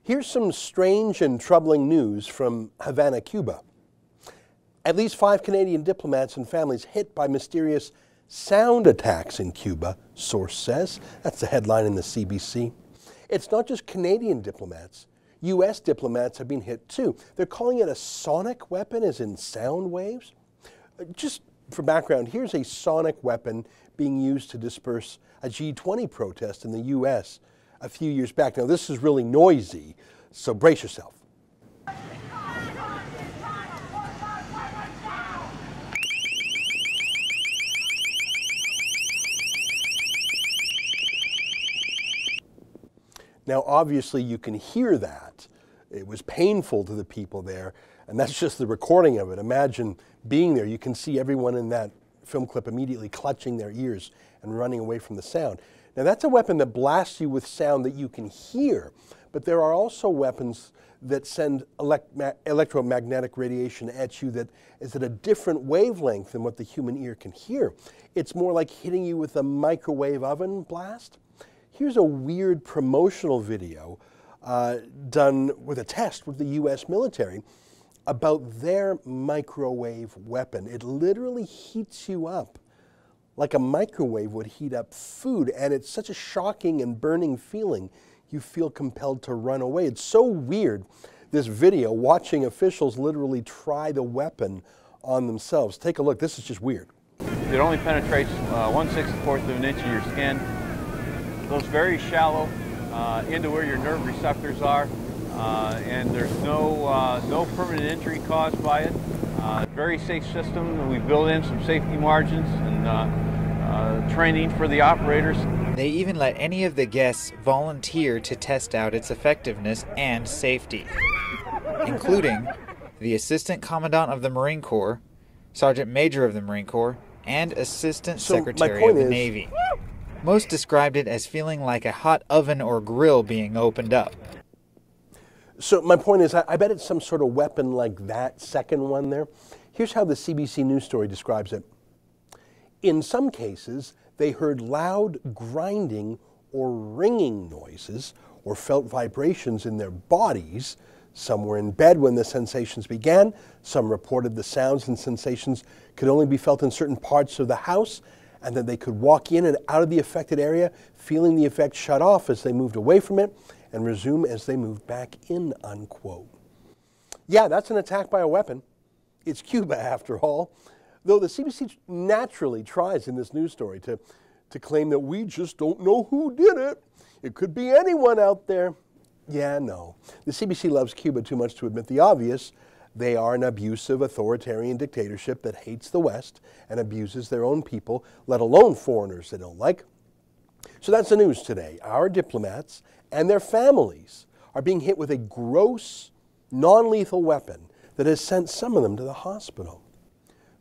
Here's some strange and troubling news from Havana, Cuba. At least 5 Canadian diplomats and families hit by mysterious sound attacks in Cuba, source says. That's the headline in the CBC. It's not just Canadian diplomats. U.S. diplomats have been hit too. They're calling it a sonic weapon, as in sound waves. Just for background, here's a sonic weapon being used to disperse a G20 protest in the U.S. a few years back. Now, this is really noisy, so brace yourself. Now, obviously, you can hear that. It was painful to the people there, and that's just the recording of it. Imagine being there. You can see everyone in that film clip immediately clutching their ears and running away from the sound. Now, that's a weapon that blasts you with sound that you can hear, but there are also weapons that send electromagnetic radiation at you that is at a different wavelength than what the human ear can hear. It's more like hitting you with a microwave oven blast. Here's a weird promotional video done with a test with the U.S. military about their microwave weapon. It literally heats you up like a microwave would heat up food, and it's such a shocking and burning feeling, you feel compelled to run away. It's so weird, this video, watching officials literally try the weapon on themselves. Take a look. This is just weird. It only penetrates 1/64 of an inch of your skin. Goes very shallow into where your nerve receptors are, and there's no permanent injury caused by it. Very safe system. We built in some safety margins and training for the operators. They even let any of the guests volunteer to test out its effectiveness and safety, including the Assistant Commandant of the Marine Corps, Sergeant Major of the Marine Corps, and Assistant Secretary of the Navy. Most described it as feeling like a hot oven or grill being opened up. So my point is, I bet it's some sort of weapon like that second one there. Here's how the CBC News story describes it. In some cases, they heard loud grinding or ringing noises or felt vibrations in their bodies. Some were in bed when the sensations began. Some reported the sounds and sensations could only be felt in certain parts of the house, and that they could walk in and out of the affected area, feeling the effect shut off as they moved away from it and resume as they moved back in, unquote. Yeah, that's an attack by a weapon. It's Cuba, after all. Though the CBC naturally tries in this news story to claim that we just don't know who did it. It could be anyone out there. Yeah, no. The CBC loves Cuba too much to admit the obvious. They are an abusive authoritarian dictatorship that hates the West and abuses their own people, let alone foreigners they don't like. So that's the news today. Our diplomats and their families are being hit with a gross, non-lethal weapon that has sent some of them to the hospital.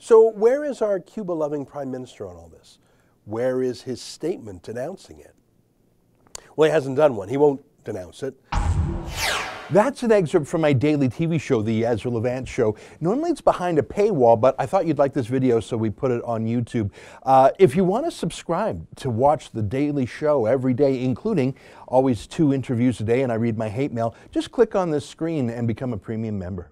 So where is our Cuba-loving Prime Minister on all this? Where is his statement denouncing it? Well, he hasn't done one. He won't denounce it. That's an excerpt from my daily TV show, The Ezra Levant Show. Normally it's behind a paywall, but I thought you'd like this video, so we put it on YouTube. If you want to subscribe to watch the daily show every day, including always 2 interviews a day, and I read my hate mail, just click on this screen and become a premium member.